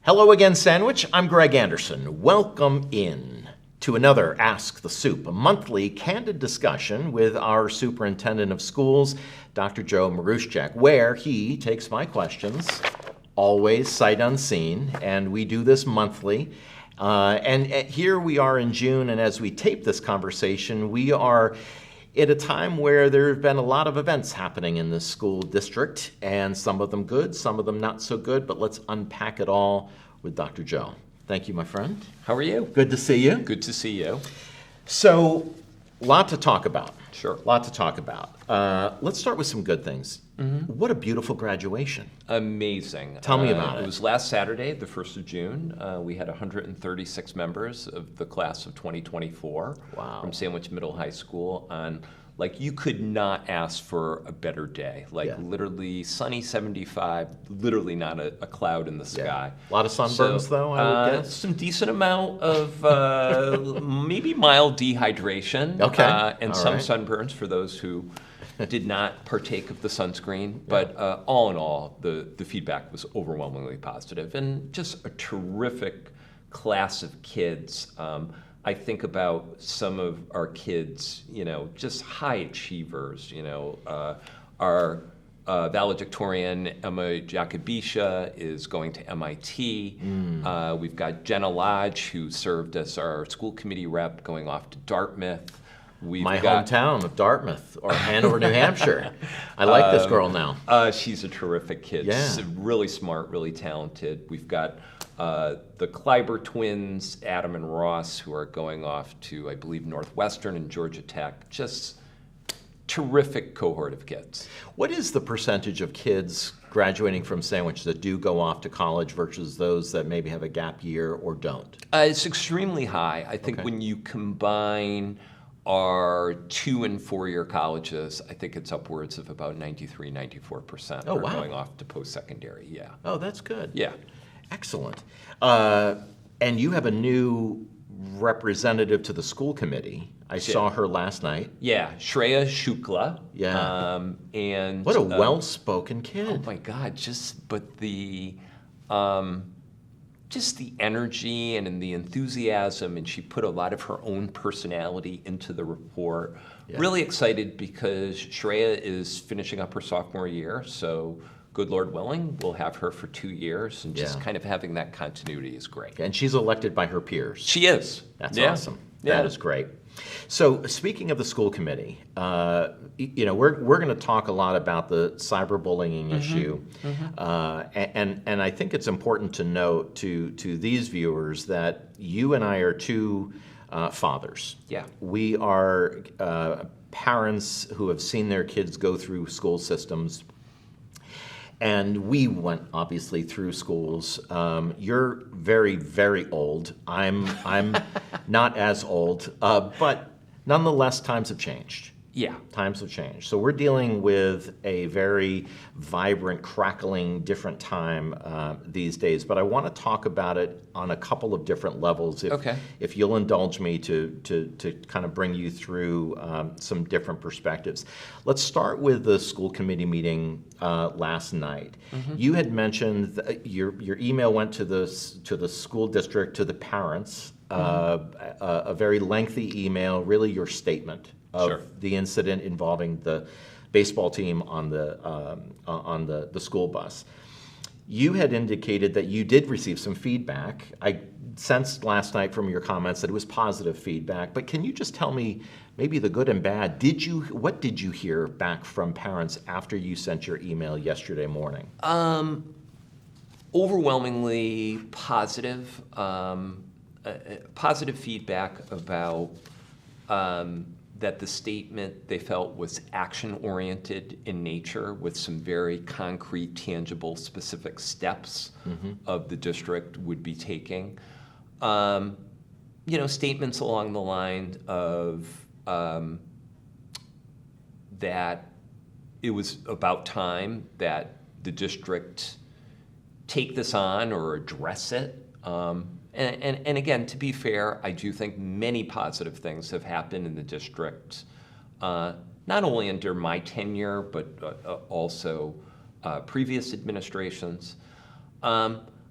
Hello again, Sandwich. I'm Greg Anderson. Welcome in to another Ask the Sup, a monthly candid discussion with our Superintendent of Schools, Dr. Joe Maruszczak, where he takes my questions, always sight unseen, and we do this monthly. And here we are in June, and as we tape this conversation, we are at a time where there have been a lot of events happening in this school district, and some of them good, some of them not so good, but let's unpack it all with Dr. Joe. Thank you, my friend. How are you? Good to see you. Good to see you. So, a lot to talk about. Sure. A lot to talk about. Let's start with some good things. What a beautiful graduation. Amazing. Tell me about it. It was last Saturday, the 1st of June. We had 136 members of the class of 2024 Wow. from Sandwich Middle High School on, you could not ask for a better day. Literally sunny 75, literally not a cloud in the sky. A lot of sunburns, though, I would guess? Some decent amount of maybe mild dehydration. Okay. And All some right. sunburns for those who did not partake of the sunscreen. But all in all, the feedback was overwhelmingly positive and just a terrific class of kids. I think about some of our kids, just high achievers, our valedictorian Emma Jacobisha is going to MIT. We've got Jenna Lodge, who served as our school committee rep, going off to Dartmouth. My hometown of Dartmouth, or Hanover, New Hampshire. I like this girl now. She's a terrific kid. Yeah. She's really smart, really talented. We've got the Kleiber twins, Adam and Ross, who are going off to, I believe, Northwestern and Georgia Tech. Just terrific cohort of kids. What is the percentage of kids graduating from Sandwich that do go off to college versus those that maybe have a gap year or don't? It's extremely high. I think when you combine our 2- and 4-year colleges, I think it's upwards of about 93, 94% Oh, are wow. going off to post-secondary. Yeah. Oh, that's good. Yeah. Excellent. And you have a new representative to the school committee. I saw her last night. Yeah, Shreya Shukla. Yeah. And What a well-spoken kid. oh my God! Just the energy and the enthusiasm, and she put a lot of her own personality into the report. Yeah. Really excited because Shreya is finishing up her sophomore year, so good Lord willing, we'll have her for 2 years, and just Yeah. kind of having that continuity is great. And she's elected by her peers. She is. That's Yeah. awesome. Yeah. That is great. So speaking of the school committee, we're going to talk a lot about the cyberbullying issue, and I think it's important to note to these viewers that you and I are two fathers. Yeah. We are parents who have seen their kids go through school systems. And we went obviously through schools. You're very, very old. I'm not as old, but nonetheless, times have changed. Yeah. Times have changed. So we're dealing with a very vibrant, crackling, different time these days. But I want to talk about it on a couple of different levels. If you'll indulge me to kind of bring you through some different perspectives. Let's start with the school committee meeting last night. You had mentioned that your email went to the school district, to the parents, a very lengthy email, really your statement of the incident involving the baseball team on the school bus. You had indicated that you did receive some feedback. I sensed last night from your comments that it was positive feedback, but can you just tell me maybe the good and bad? What did you hear back from parents after you sent your email yesterday morning? Overwhelmingly positive. Positive feedback about that the statement they felt was action-oriented in nature with some very concrete, tangible, specific steps of the district would be taking. Statements along the line of that it was about time that the district take this on or address it. And again, to be fair, I do think many positive things have happened in the district, not only under my tenure, but also previous administrations.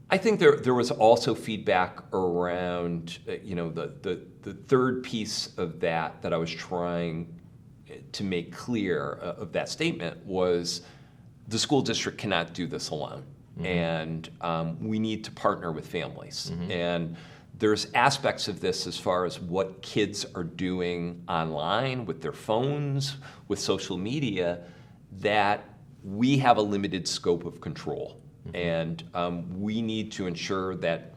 I think there was also feedback around, the third piece of that I was trying to make clear of that statement was the school district cannot do this alone. Mm-hmm. And we need to partner with families. Mm-hmm. And there's aspects of this as far as what kids are doing online with their phones, with social media, that we have a limited scope of control. Mm-hmm. And we need to ensure that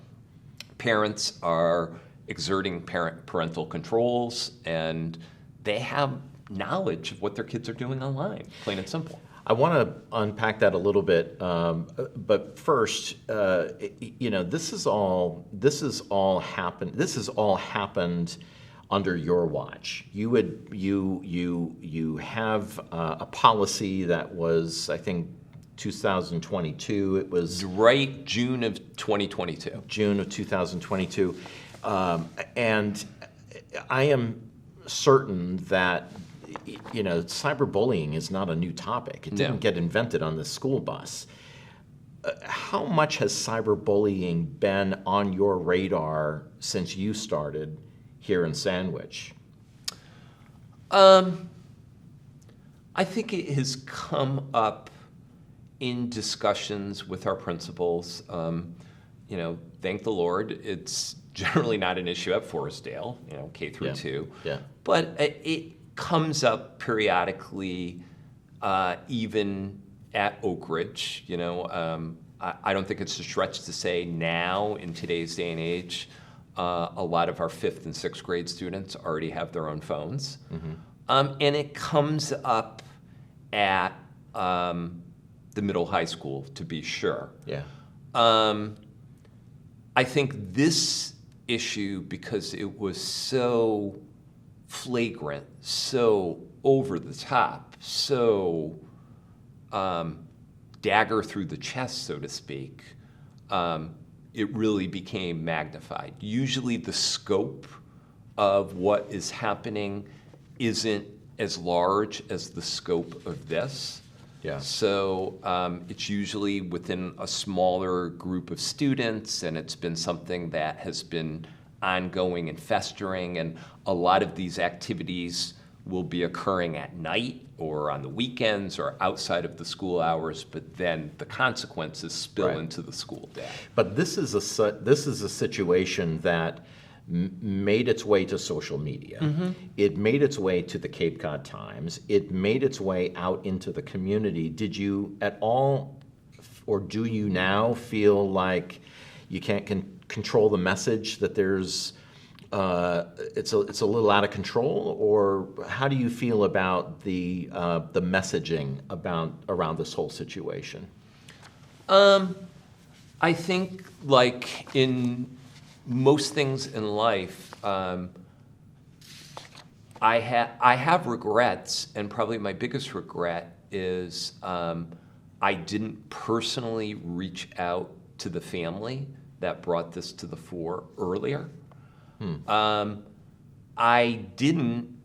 parents are exerting parental controls and they have knowledge of what their kids are doing online, plain and simple. I want to unpack that a little bit, but first, this has all happened under your watch. You have a policy that was, I think, 2022. It was right June of 2022. June of 2022, and I am certain that cyberbullying is not a new topic. It didn't get invented on the school bus. How much has cyberbullying been on your radar since you started here in Sandwich? I think it has come up in discussions with our principals. Thank the Lord, it's generally not an issue at Forestdale, K through 2. Yeah. But it comes up periodically, even at Oak Ridge. I don't think it's a stretch to say now, in today's day and age, a lot of our 5th and 6th grade students already have their own phones. Mm-hmm. And it comes up at the middle high school, to be sure. Yeah. I think this issue, because it was so flagrant, so over the top, so dagger through the chest, so to speak, it really became magnified. Usually the scope of what is happening isn't as large as the scope of this. Yeah. So it's usually within a smaller group of students, and it's been something that has been ongoing and festering, and a lot of these activities will be occurring at night or on the weekends or outside of the school hours, but then the consequences spill into the school day. But this is a situation that made its way to social media. Mm-hmm. It made its way to the Cape Cod Times. It made its way out into the community. Did you at all, or do you now feel like you can't control the message, that there's it's a little out of control, or how do you feel about the messaging around this whole situation? I think, like in most things in life, I have regrets, and probably my biggest regret is I didn't personally reach out to the family that brought this to the fore earlier. I didn't,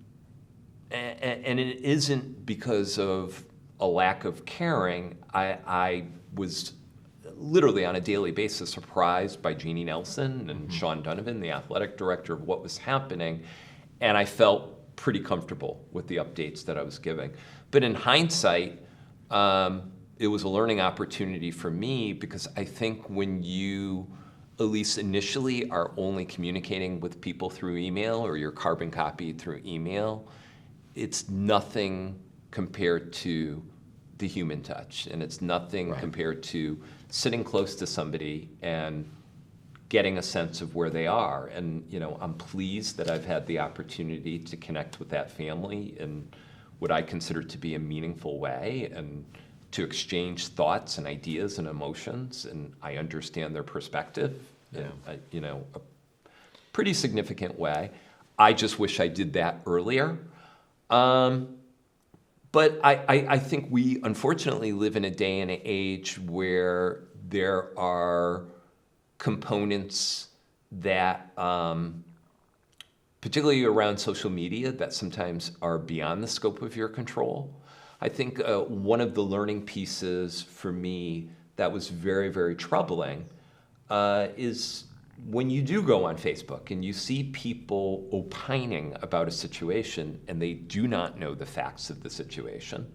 and it isn't because of a lack of caring. I was literally on a daily basis surprised by Jeannie Nelson and Sean Donovan, the athletic director, of what was happening, and I felt pretty comfortable with the updates that I was giving. But in hindsight, it was a learning opportunity for me, because I think when you, at least initially, are only communicating with people through email, or you're carbon copied through email, it's nothing compared to the human touch, and it's nothing compared to sitting close to somebody and getting a sense of where they are. And I'm pleased that I've had the opportunity to connect with that family in what I consider to be a meaningful way, and to exchange thoughts and ideas and emotions, and I understand their perspective in a pretty significant way. I just wish I did that earlier. But I think we unfortunately live in a day and an age where there are components that, particularly around social media, that sometimes are beyond the scope of your control. I think one of the learning pieces for me that was very, very troubling is when you do go on Facebook and you see people opining about a situation and they do not know the facts of the situation.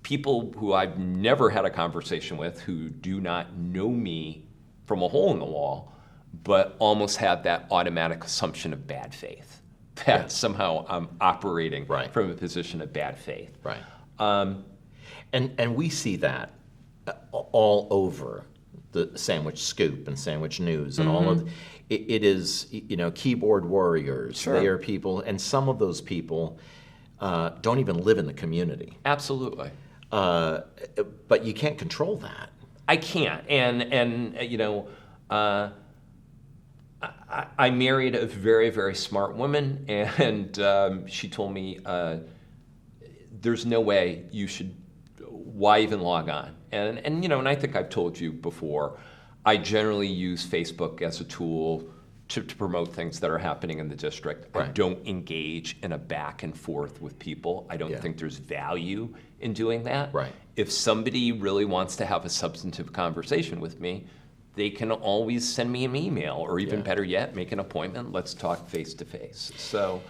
People who I've never had a conversation with, who do not know me from a hole in the wall, but almost have that automatic assumption of bad faith, that somehow I'm operating from a position of bad faith. And we see that all over the Sandwich Scoop and Sandwich News and all of it is, keyboard warriors. They are people, and some of those people don't even live in the community. Absolutely. But you can't control that. I can't, and I married a very, very smart woman, and she told me there's no way you should. Why even log on? And I think I've told you before, I generally use Facebook as a tool to promote things that are happening in the district. I don't engage in a back and forth with people. I don't think there's value in doing that. If somebody really wants to have a substantive conversation with me, they can always send me an email, or even better yet, make an appointment. Let's talk face to face. So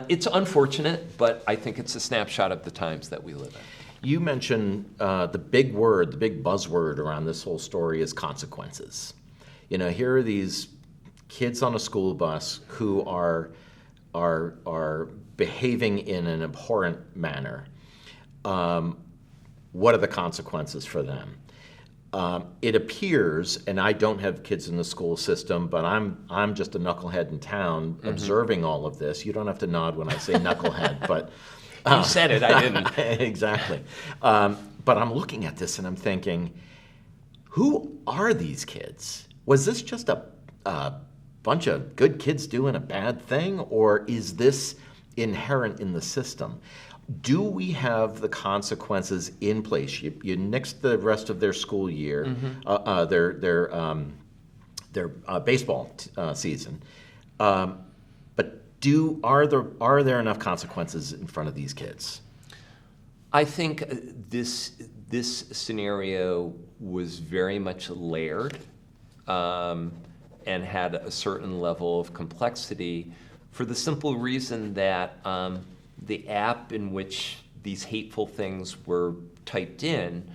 it's unfortunate, but I think it's a snapshot of the times that we live in. You mentioned the big word, the big buzzword around this whole story is consequences. Here are these kids on a school bus who are behaving in an abhorrent manner. What are the consequences for them? It appears, and I don't have kids in the school system, but I'm just a knucklehead in town observing all of this. You don't have to nod when I say knucklehead, but you said it, I didn't. Exactly. But I'm looking at this and I'm thinking, who are these kids? Was this just a bunch of good kids doing a bad thing, or is this inherent in the system? Do we have the consequences in place? You nixed the rest of their school year, their baseball season, but are there enough consequences in front of these kids? I think this scenario was very much layered and had a certain level of complexity for the simple reason that the app in which these hateful things were typed in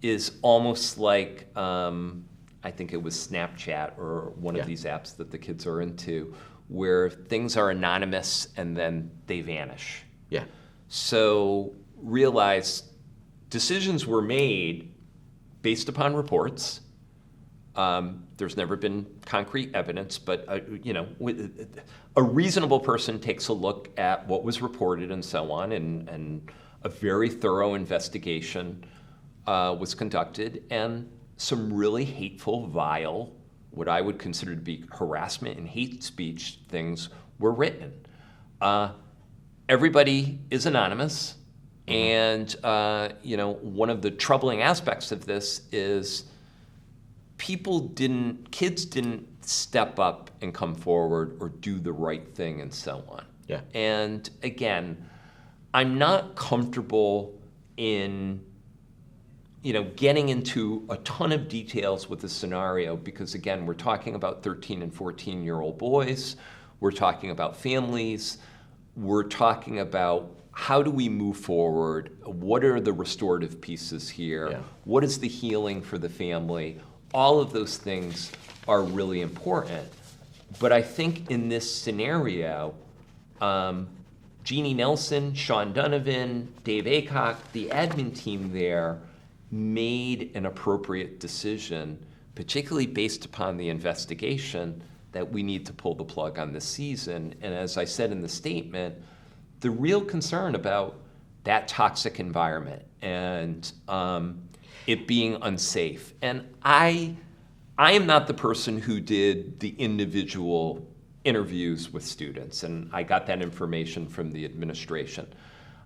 is almost like, I think it was Snapchat or one of these apps that the kids are into, where things are anonymous and then they vanish. So realize decisions were made based upon reports. There's never been concrete evidence, but a reasonable person takes a look at what was reported and so on, and a very thorough investigation was conducted, and some really hateful, vile, what I would consider to be harassment and hate speech things were written. Everybody is anonymous, and one of the troubling aspects of this is kids didn't step up and come forward or do the right thing and so on. And again, I'm not comfortable in getting into a ton of details with the scenario because, again, we're talking about 13 and 14-year-old boys. We're talking about families. We're talking about how do we move forward? What are the restorative pieces here? What is the healing for the family? All of those things are really important. But I think in this scenario, Jeannie Nelson, Sean Donovan, Dave Aycock, the admin team there made an appropriate decision, particularly based upon the investigation, that we need to pull the plug on this season. And as I said in the statement, the real concern about that toxic environment and it being unsafe. And I am not the person who did the individual interviews with students, and I got that information from the administration.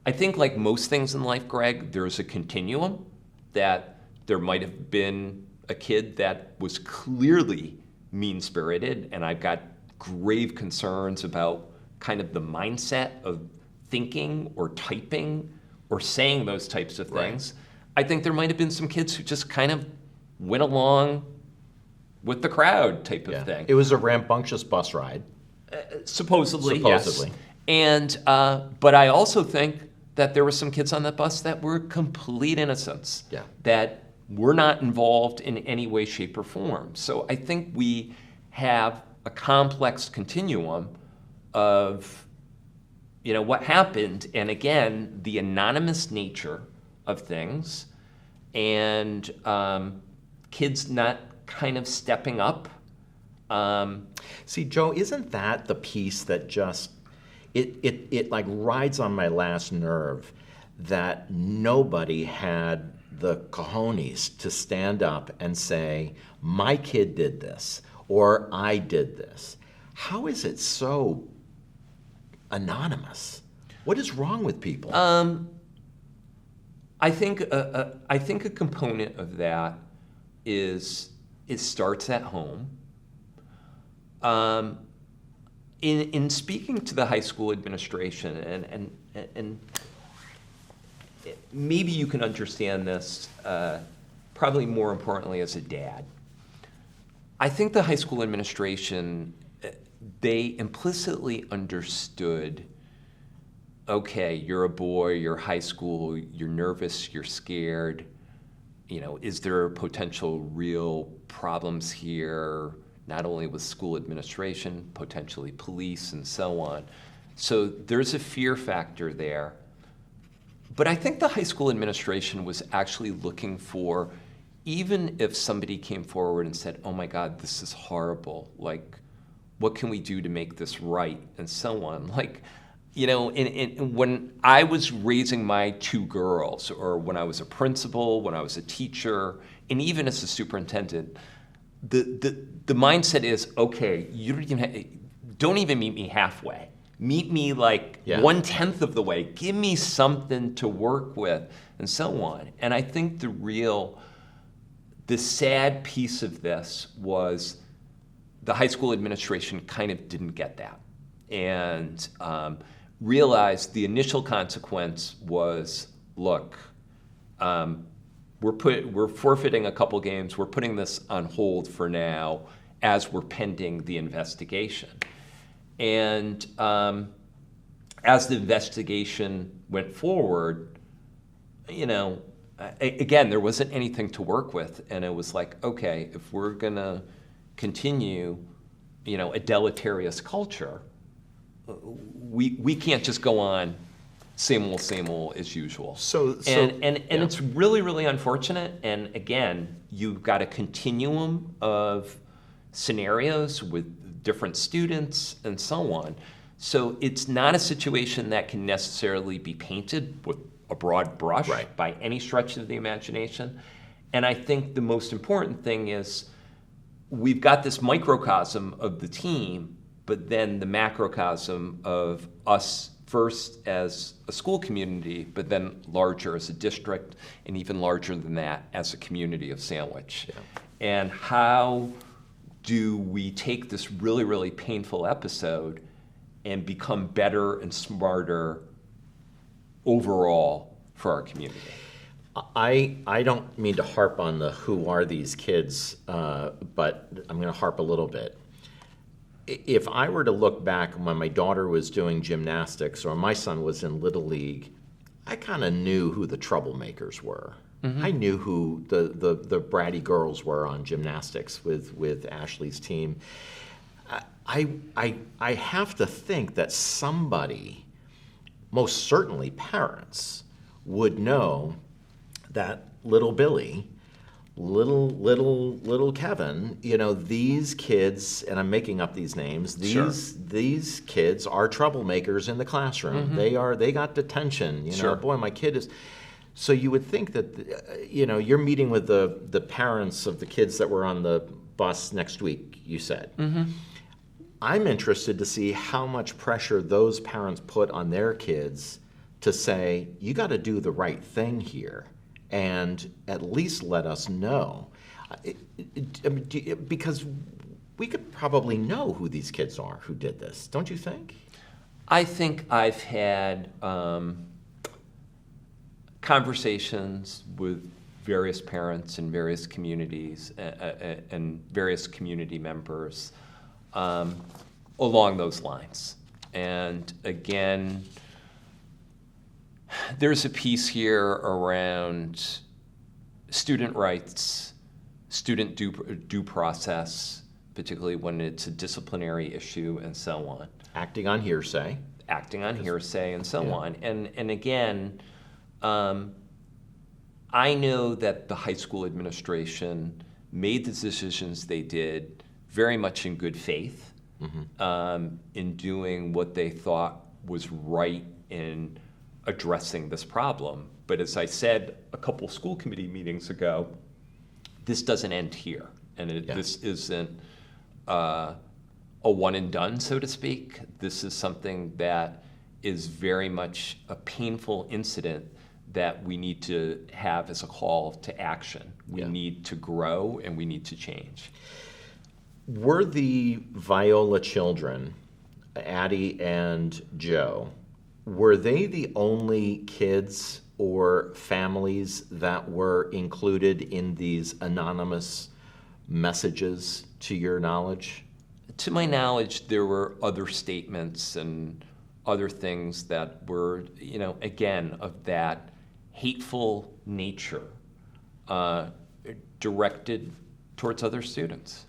I think like most things in life, Greg, there's a continuum that there might have been a kid that was clearly mean-spirited, and I've got grave concerns about kind of the mindset of thinking or typing or saying those types of things. I think there might have been some kids who just kind of went along with the crowd type of thing. It was a rambunctious bus ride. Supposedly, yes. And but I also think that there were some kids on that bus that were complete innocents, that were not involved in any way, shape, or form. So I think we have a complex continuum of, you know, what happened, and again, the anonymous nature of things, and kids not kind of stepping up. See, Joe, isn't that the piece that just, it like rides on my last nerve, that nobody had the cojones to stand up and say, my kid did this, or I did this. How is it so anonymous? What is wrong with people? I think a component of that is it starts at home. In speaking to the high school administration, and maybe you can understand this, probably more importantly as a dad, I think the high school administration, they implicitly understood, okay, you're a boy, you're high school, you're nervous, you're scared, you know, is there potential real problems here, not only with school administration, potentially police and so on. So there's a fear factor there. But I think the high school administration was actually looking for, even if somebody came forward and said, oh my God, this is horrible, like, what can we do to make this right, and so on. Like, you know, when I was raising my two girls, or when I was a principal, when I was a teacher, and even as a superintendent, the mindset is, okay, don't even meet me halfway. Meet me like 1/10 of the way. Give me something to work with, and so on. And I think the sad piece of this was the high school administration kind of didn't get that, and realized the initial consequence was, look, we're forfeiting a couple games. We're putting this on hold for now as we're pending the investigation. And as the investigation went forward, you know, again, there wasn't anything to work with, and it was like, okay, if we're gonna continue, you know, a deleterious culture, we can't just go on same old as usual. And it's really, really unfortunate. And again, you've got a continuum of scenarios with different students and so on. So it's not a situation that can necessarily be painted with a broad brush by any stretch of the imagination. And I think the most important thing is we've got this microcosm of the team, but then the macrocosm of us first as a school community, but then larger as a district, and even larger than that as a community of Sandwich. And how do we take this really, really painful episode and become better and smarter overall for our community? I don't mean to harp on the who are these kids, but I'm going to harp a little bit. If I were to look back when my daughter was doing gymnastics or my son was in Little League, I kind of knew who the troublemakers were. Mm-hmm. I knew who the bratty girls were on gymnastics with Ashley's team. I have to think that somebody, most certainly parents, would know that little Billy, little Kevin, you know, these kids, and I'm making up these names, these kids are troublemakers in the classroom. Mm-hmm. They got detention, you know, boy, my kid is. So you would think that, you know, you're meeting with the parents of the kids that were on the bus next week, you said. Mm-hmm. I'm interested to see how much pressure those parents put on their kids to say, you got to do the right thing here and at least let us know. Because we could probably know who these kids are who did this, don't you think? I think I've had conversations with various parents in various communities and various community members along those lines. And again, there's a piece here around student rights, student due process, particularly when it's a disciplinary issue and so on. Acting on hearsay. Acting on hearsay and so on. And again, I know that the high school administration made the decisions they did very much in good faith, in doing what they thought was right in addressing this problem. But as I said a couple school committee meetings ago, this doesn't end here. And this isn't a one and done, so to speak. This is something that is very much a painful incident that we need to have as a call to action. We need to grow and we need to change. Were the Viola children, Addie and Joe, were they the only kids or families that were included in these anonymous messages, to your knowledge? To my knowledge, there were other statements and other things that were, again, of that hateful nature directed towards other students.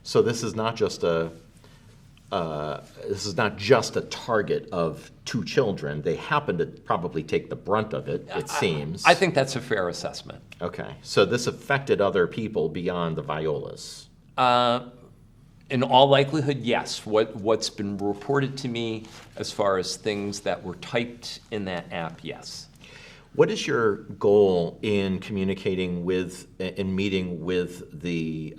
So this is not just a target of two children. They happen to probably take the brunt of it, it seems. I think that's a fair assessment. Okay. So this affected other people beyond the Violas? In all likelihood, yes. What's been reported to me as far as things that were typed in that app, yes. What is your goal in communicating with, in meeting with the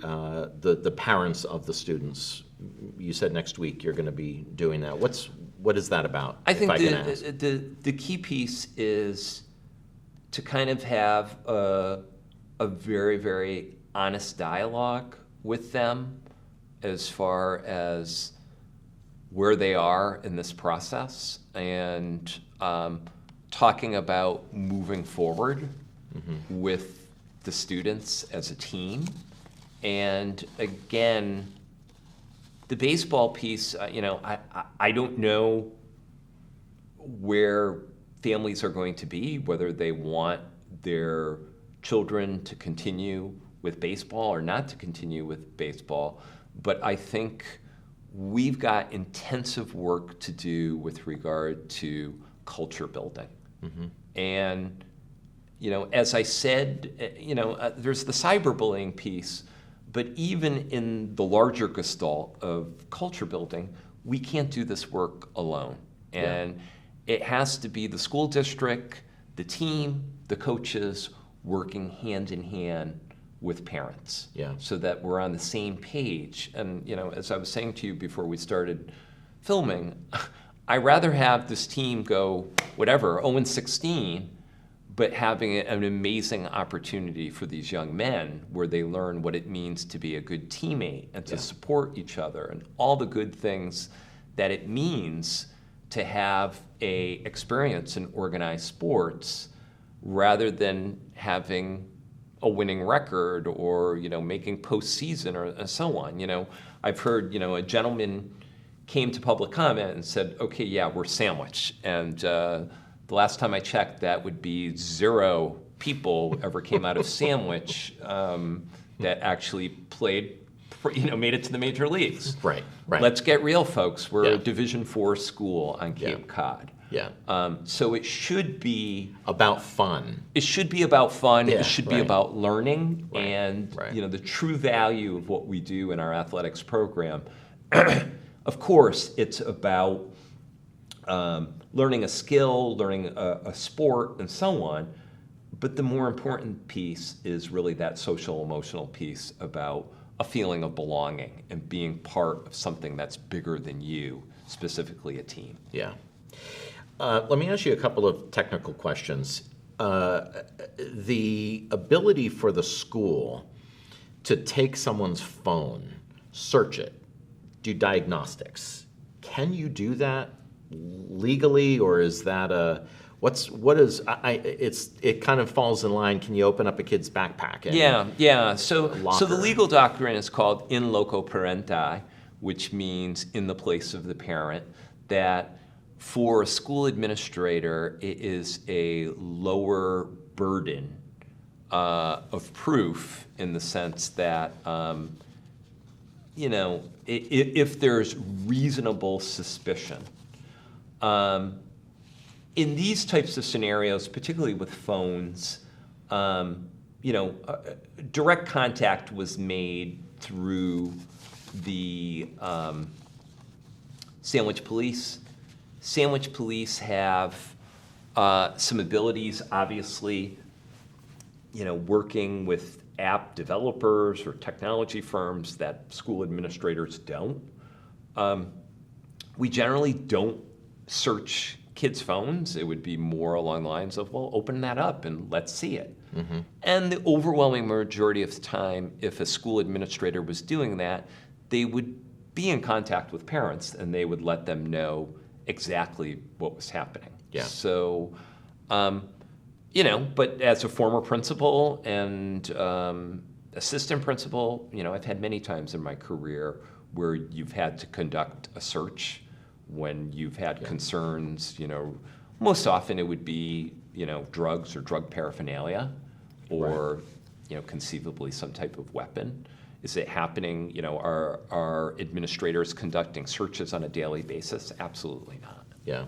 parents of the students? You said next week you're going to be doing that. What is that about? I think the key piece is to kind of have a very, very honest dialogue with them as far as where they are in this process and talking about moving forward with the students as a team. And again, the baseball piece, I don't know where families are going to be, whether they want their children to continue with baseball or not to continue with baseball. But I think we've got intensive work to do with regard to culture building. And, as I said, there's the cyberbullying piece, but even in the larger gestalt of culture building, we can't do this work alone. And it has to be the school district, the team, the coaches working hand in hand with parents so that we're on the same page. And, as I was saying to you before we started filming, I'd rather have this team go, 0-16, but having an amazing opportunity for these young men where they learn what it means to be a good teammate and to support each other and all the good things that it means to have a experience in organized sports rather than having a winning record or, making postseason or so on. I've heard, a gentleman came to public comment and said, okay, yeah, we're Sandwich. And the last time I checked, that would be 0 people ever came out of Sandwich that actually played, made it to the major leagues. Right. Let's get real, folks. We're a Division IV school on Cape Cod. So it should be about fun. It should be about fun. It should be about learning and the true value of what we do in our athletics program. Of course, it's about learning a skill, learning a sport, and so on. But the more important piece is really that social emotional piece about a feeling of belonging and being part of something that's bigger than you, specifically a team. Let me ask you a couple of technical questions. The ability for the school to take someone's phone, search it, do diagnostics, can you do that legally, or is that It kind of falls in line. Can you open up a kid's backpack? Yeah. So the legal doctrine is called in loco parenti, which means in the place of the parent, that for a school administrator, it is a lower burden of proof in the sense that, if there's reasonable suspicion. In these types of scenarios, particularly with phones, direct contact was made through the Sandwich Police. Sandwich Police have some abilities, obviously, working with app developers or technology firms that school administrators don't. We generally don't search kids' phones. It would be more along the lines of, well, open that up and let's see it. Mm-hmm. And the overwhelming majority of the time, if a school administrator was doing that, they would be in contact with parents and they would let them know exactly what was happening. Yeah. So, but as a former principal and assistant principal, I've had many times in my career where you've had to conduct a search when you've had concerns, most often it would be, drugs or drug paraphernalia or, conceivably some type of weapon. Is it happening, are administrators conducting searches on a daily basis? Absolutely not. Yeah.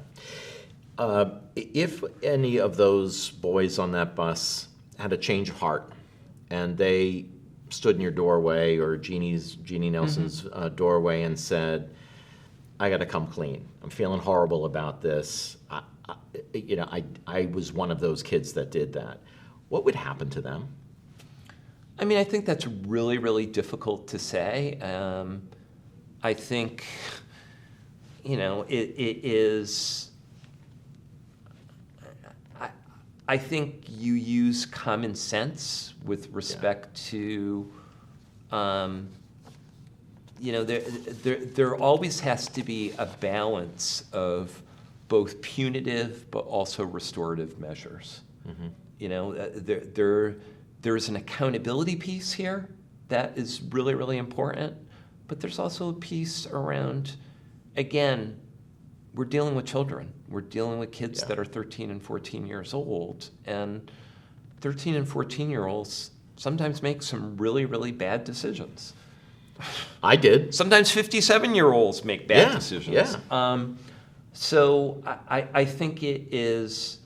If any of those boys on that bus had a change of heart and they stood in your doorway or Jeannie Nelson's doorway and said, I got to come clean. I'm feeling horrible about this. I was one of those kids that did that. What would happen to them? I mean, I think that's really, really difficult to say. I think, it is. I think you use common sense with respect to. There always has to be a balance of both punitive but also restorative measures. Mm-hmm. There's an accountability piece here that is really, really important, but there's also a piece around, again, we're dealing with children. We're dealing with kids that are 13 and 14 years old, and 13 and 14-year-olds sometimes make some really, really bad decisions. I did. Sometimes 57-year-olds make bad decisions. Yeah. So I think it is,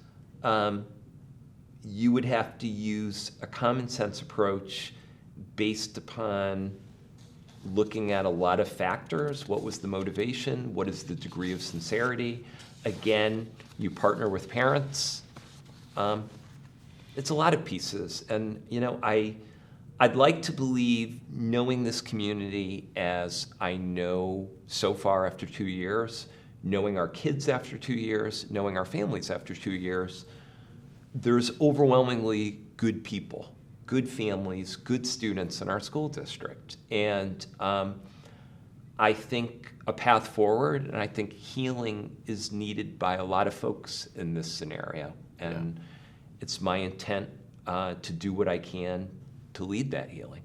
you would have to use a common sense approach based upon looking at a lot of factors. What was the motivation? What is the degree of sincerity? Again, you partner with parents. It's a lot of pieces. And, I'd like to believe, knowing this community as I know so far after 2 years, knowing our kids after 2 years, knowing our families after 2 years, there's overwhelmingly good people, good families, good students in our school district. And I think a path forward, and I think healing is needed by a lot of folks in this scenario. And it's my intent to do what I can to lead that healing.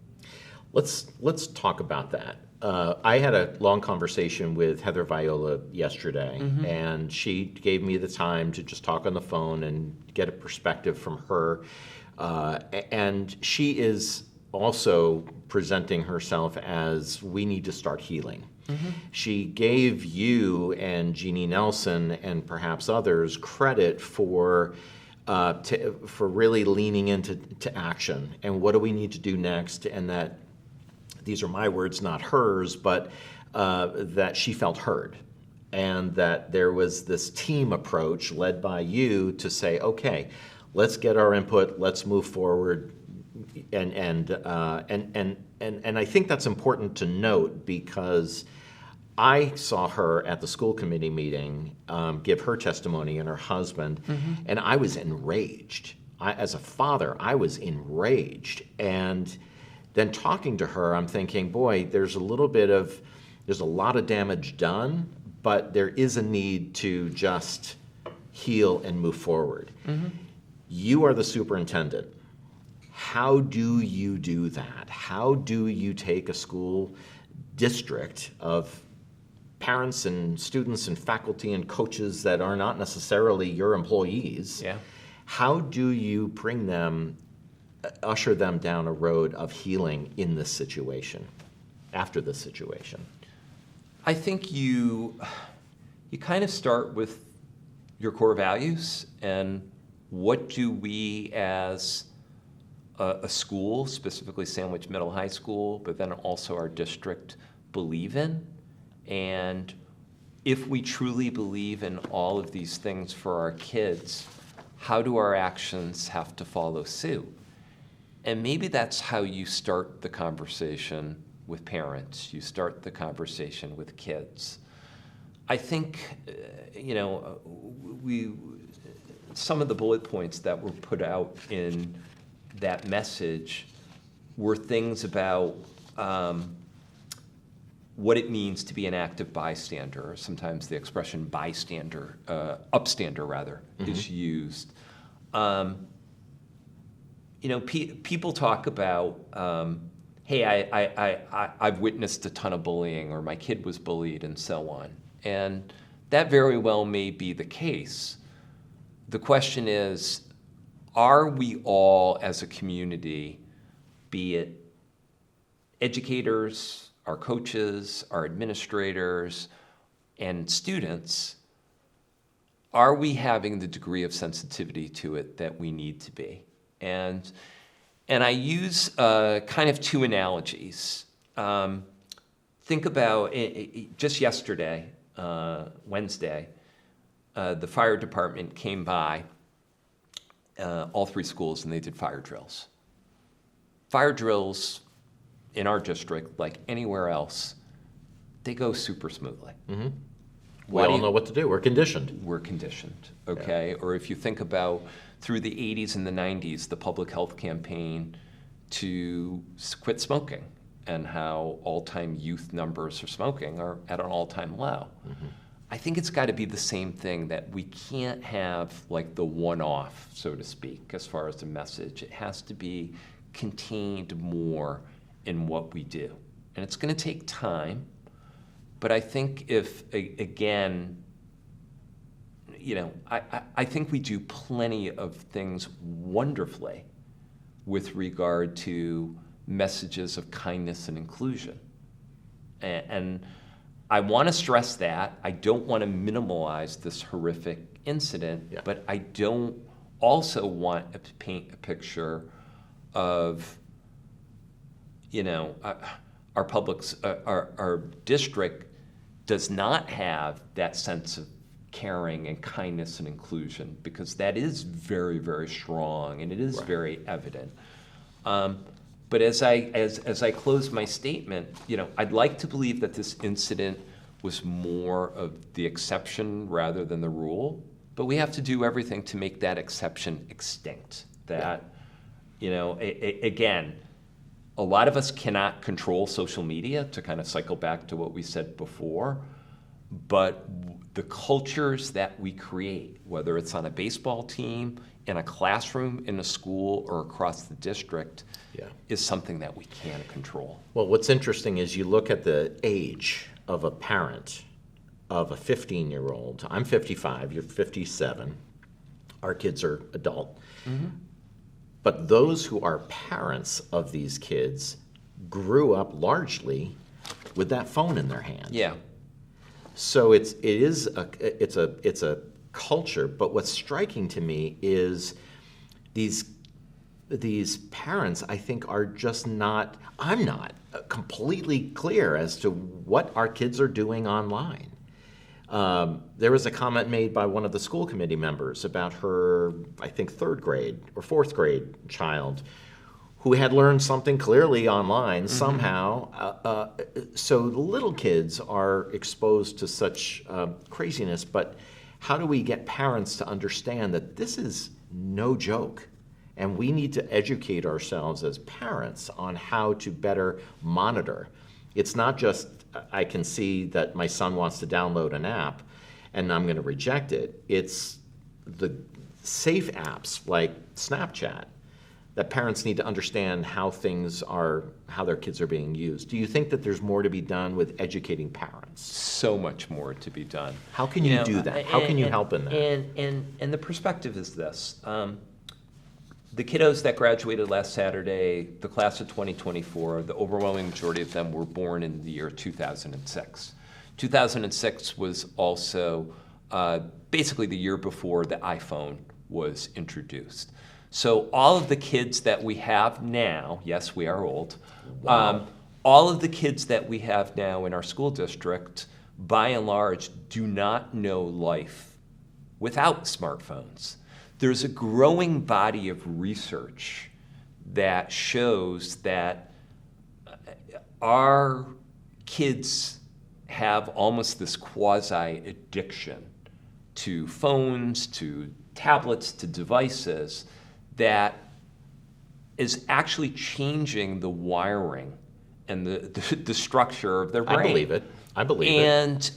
Let's talk about that. I had a long conversation with Heather Viola yesterday, and she gave me the time to just talk on the phone and get a perspective from her. And she is also presenting herself as we need to start healing. Mm-hmm. She gave you and Jeannie Nelson and perhaps others credit for really leaning into action and what do we need to do next, and that these are my words, not hers, but that she felt heard, and that there was this team approach led by you to say, okay, let's get our input, let's move forward, and I think that's important to note because I saw her at the school committee meeting give her testimony and her husband, and I was enraged. As a father, I was enraged. And then talking to her, I'm thinking, boy, there's a lot of damage done, but there is a need to just heal, and move forward. You are the superintendent. How do you do that? How do you take a school district of parents and students and faculty and coaches that are not necessarily your employees? Yeah. How do you bring them, usher them down a road of healing in this situation, after this situation? I think you kind of start with your core values and what do we as a school, specifically Sandwich Middle High School, but then also our district, believe in. And if we truly believe in all of these things for our kids, how do our actions have to follow suit? And maybe that's how you start the conversation with parents. You start the conversation with kids. I think, some of the bullet points that were put out in that message were things about what it means to be an active bystander. Or sometimes the expression bystander, upstander rather, is used. People talk about, hey, I've witnessed a ton of bullying, or my kid was bullied, and so on. And that very well may be the case. The question is, are we all as a community, be it educators, our coaches, our administrators, and students, are we having the degree of sensitivity to it that we need to be? And I use kind of two analogies. Think about, just yesterday, Wednesday, the fire department came by all three schools and they did fire drills. Fire drills in our district, like anywhere else, they go super smoothly. We all know what to do. We're conditioned. We're conditioned, okay? Yeah. Or if you think about through the 80s and the 90s, the public health campaign to quit smoking and how all-time youth numbers for smoking are at an all-time low. I think it's got to be the same thing, that we can't have like the one-off, so to speak, as far as the message. It has to be contained more in what we do. And it's going to take time, but I think if, again, I think we do plenty of things wonderfully with regard to messages of kindness and inclusion. And I want to stress that. I don't want to minimalize this horrific incident, but I don't also want to paint a picture of, our district does not have that sense of caring and kindness and inclusion, because that is very, very strong and it is very evident. But as I close my statement, I'd like to believe that this incident was more of the exception rather than the rule, but we have to do everything to make that exception extinct. That, again, a lot of us cannot control social media, to kind of cycle back to what we said before, but the cultures that we create, whether it's on a baseball team, in a classroom, in a school, or across the district, is something that we can't control. Well, what's interesting is you look at the age of a parent of a 15-year-old. I'm 55, you're 57. Our kids are adult. But those who are parents of these kids grew up largely with that phone in their hand. Yeah. So it's a culture, but what's striking to me is these parents, I think, are just not, I'm not completely clear as to what our kids are doing online. There was a comment made by one of the school committee members about her, I think, 3rd grade or 4th grade child who had learned something clearly online somehow. So little kids are exposed to such craziness, but how do we get parents to understand that this is no joke? And we need to educate ourselves as parents on how to better monitor. It's not just, I can see that my son wants to download an app and I'm going to reject it. It's, the safe apps like Snapchat, that parents need to understand how their kids are being used. Do you think that there's more to be done with educating parents? So much more to be done. How can you do that? How can you help in that? And the perspective is this. The kiddos that graduated last Saturday, the class of 2024, the overwhelming majority of them were born in the year 2006. 2006 was also basically the year before the iPhone was introduced. So all of the kids that we have now, yes, we are old, Wow. all of the kids that we have now in our school district, by and large, do not know life without smartphones. There's a growing body of research that shows that our kids have almost this quasi-addiction to phones, to tablets, to devices that is actually changing the wiring and the structure of their brain. I believe it. And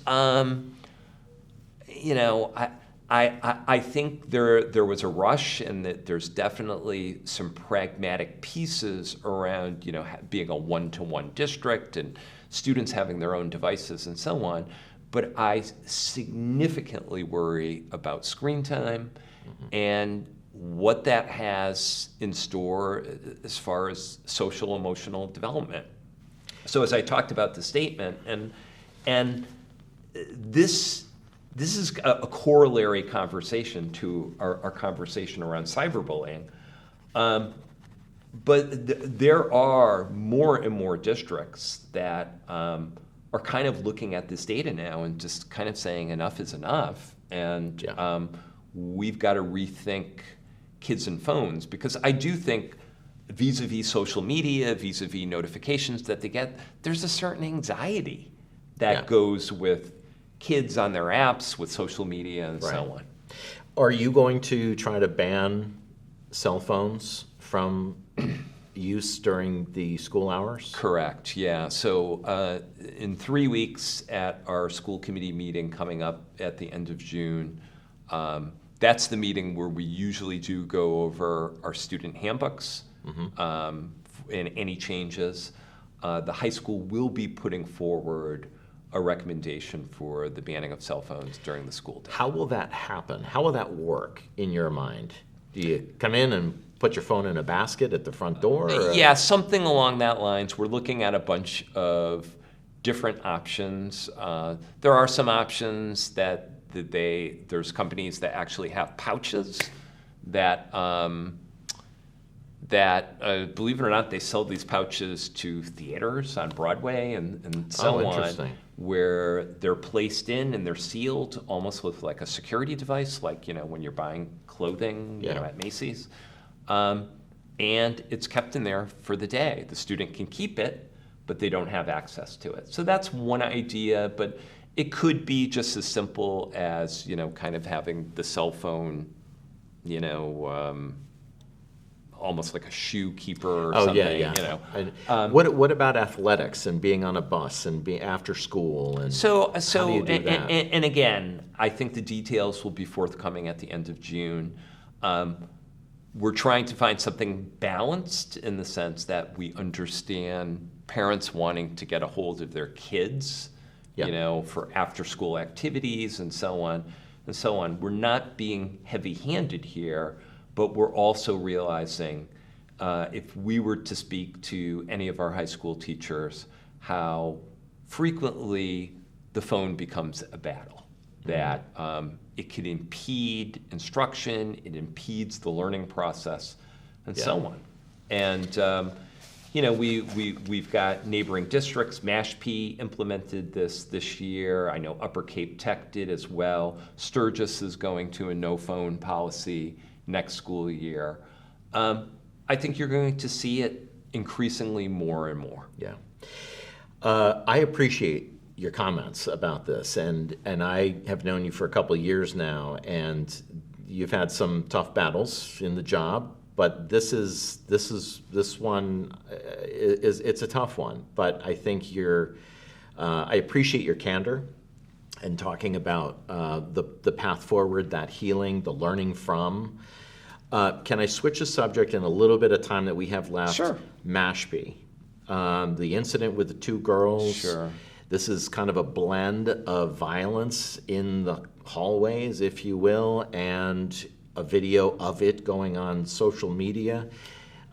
I think there was a rush, and that there's definitely some pragmatic pieces around being a one-to-one district and students having their own devices and so on. But I significantly worry about screen time and what that has in store as far as social emotional development. So as I talked about the statement, and this is a corollary conversation to our conversation around cyberbullying. But there are more and more districts that are kind of looking at this data now and just kind of saying enough is enough. And we've got to rethink kids and phones, because I do think vis-a-vis social media, vis-a-vis notifications that they get, there's a certain anxiety that goes with kids on their apps, with social media and so on. Are you going to try to ban cell phones from use during the school hours? Correct, yeah. So in 3 weeks at our school committee meeting coming up at the end of June, that's the meeting where we usually do go over our student handbooks and any changes. The high school will be putting forward a recommendation for the banning of cell phones during the school day. How will that happen? How will that work in your mind? Do you come in and put your phone in a basket at the front door? Yeah, something along that lines. We're looking at a bunch of different options. There are some options that there's companies that actually have pouches that believe it or not, they sell these pouches to theaters on Broadway and so on, where they're placed in and they're sealed almost with like a security device, like when you're buying clothing at Macy's. And it's kept in there for the day. The student can keep it, but they don't have access to it. So that's one idea, but it could be just as simple as, kind of having the cell phone, almost like a shoe keeper or something. What about athletics and being on a bus and being after school? And how do you do that? And again, I think the details will be forthcoming at the end of June. We're trying to find something balanced in the sense that we understand parents wanting to get a hold of their kids, for after-school activities and so on and so on. We're not being heavy-handed here, but we're also realizing if we were to speak to any of our high school teachers, how frequently the phone becomes a battle, that it could impede instruction, it impedes the learning process, and so on. And we've got neighboring districts. Mashpee implemented this year. I know Upper Cape Tech did as well. Sturgis is going to a no-phone policy next school year. I think you're going to see it increasingly more and more. Yeah. I appreciate your comments about this, and I have known you for a couple of years now, and you've had some tough battles in the job, but this one is a tough one. But I think I appreciate your candor and talking about the path forward, that healing, the learning from. Can I switch the subject in a little bit of time that we have left? Sure. Mashpee, the incident with the two girls. Sure. This is kind of a blend of violence in the hallways, if you will, and a video of it going on social media.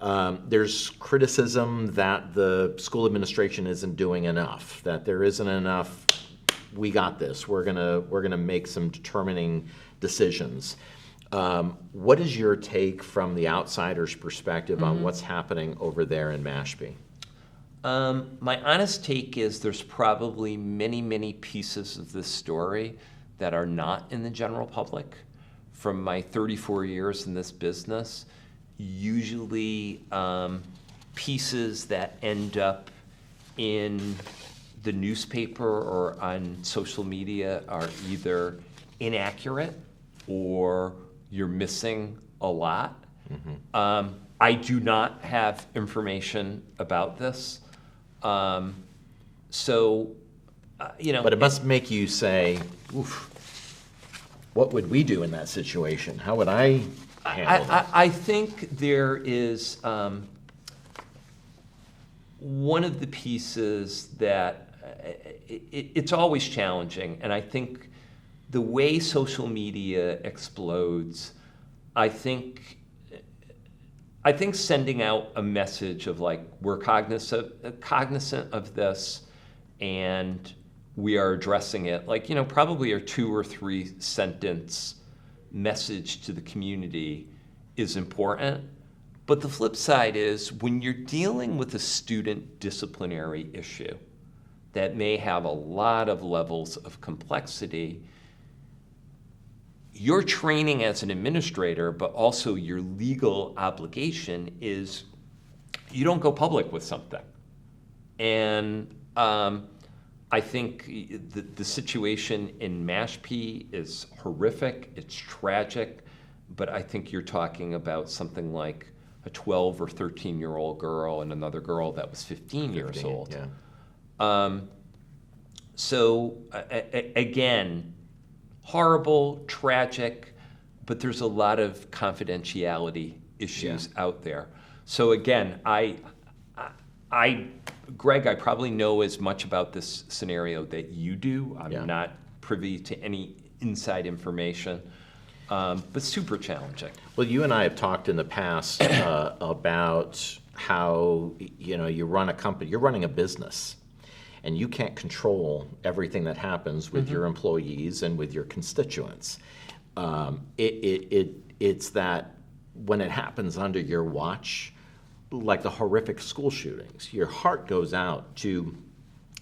There's criticism that the school administration isn't doing enough, that there isn't enough, we got this, we're gonna make some determining decisions. What is your take from the outsider's perspective on what's happening over there in Mashpee? My honest take is there's probably many, many pieces of this story that are not in the general public. From my 34 years in this business, usually pieces that end up in the newspaper or on social media are either inaccurate or you're missing a lot. I do not have information about this. But it must make you say, oof, what would we do in that situation? How would I handle that? I think there is one of the pieces that it's always challenging, and I think the way social media explodes, I think sending out a message of like, we're cognizant of this and we are addressing it, like, probably a 2 or 3 sentence message to the community is important. But the flip side is when you're dealing with a student disciplinary issue that may have a lot of levels of complexity, your training as an administrator, but also your legal obligation is you don't go public with something. And I think the situation in Mashpee is horrific, it's tragic, but I think you're talking about something like a 12 or 13-year-old girl and another girl that was 15 years old. Yeah. Again, horrible, tragic, but there's a lot of confidentiality issues out there. So again, Greg, I probably know as much about this scenario that you do. I'm not privy to any inside information, but super challenging. Well, you and I have talked in the past about how, you run a company, you're running a business, and you can't control everything that happens with your employees and with your constituents. It's that when it happens under your watch, like the horrific school shootings, your heart goes out to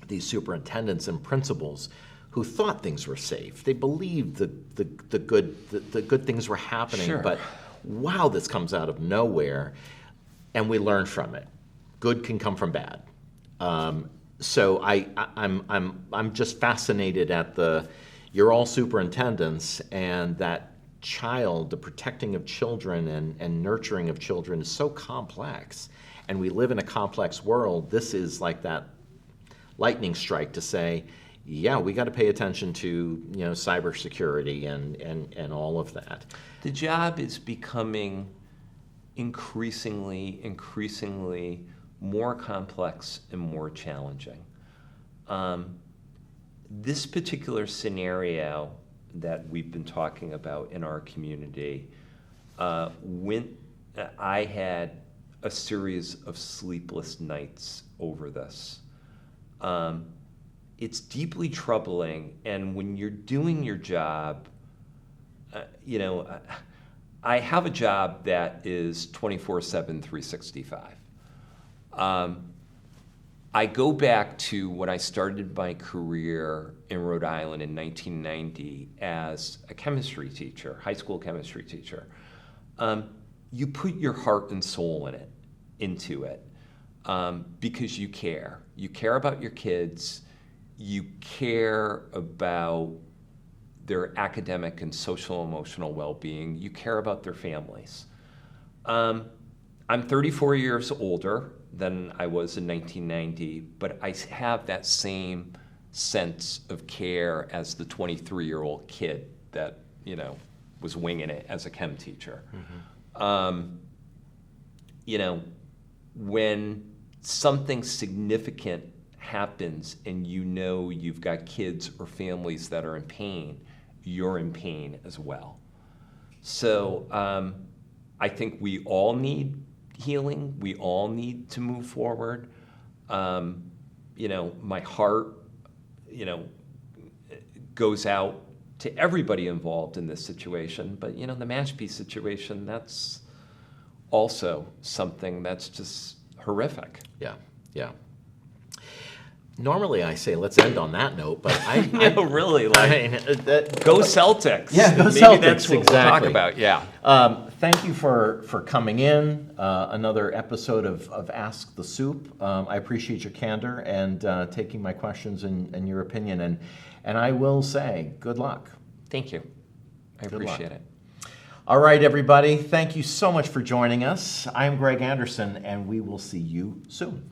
these superintendents and principals who thought things were safe. They believed the good things were happening, Sure. But wow, this comes out of nowhere, and we learn from it. Good can come from bad. So I'm just fascinated at you're all superintendents, and that child, the protecting of children and nurturing of children is so complex, and we live in a complex world. This is like that lightning strike to say, yeah, we got to pay attention to cybersecurity and all of that. The job is becoming increasingly more complex and more challenging. This particular scenario that we've been talking about in our community, I had a series of sleepless nights over this. It's deeply troubling, and when you're doing your job, I have a job that is 24/7, 365. I go back to when I started my career in Rhode Island in 1990 as a chemistry teacher, high school chemistry teacher. You put your heart and soul into it, because you care. You care about your kids. You care about their academic and social emotional well-being. You care about their families. I'm 34 years older than I was in 1990, but I have that same sense of care as the 23-year-old kid that, was winging it as a chem teacher. When something significant happens and you've got kids or families that are in pain, you're in pain as well. So I think we all need healing. We all need to move forward. My heart, goes out to everybody involved in this situation. But, the Mashpee situation, that's also something that's just horrific. Yeah, yeah. Normally I say let's end on that note, but really, go Celtics. Yeah, go Maybe Celtics. That's what exactly. we'll talk about. Yeah. Thank you for coming in. Another episode of Ask the Soup. I appreciate your candor and taking my questions and your opinion. And I will say, good luck. Thank you. I appreciate it. All right, everybody. Thank you so much for joining us. I'm Greg Anderson, and we will see you soon.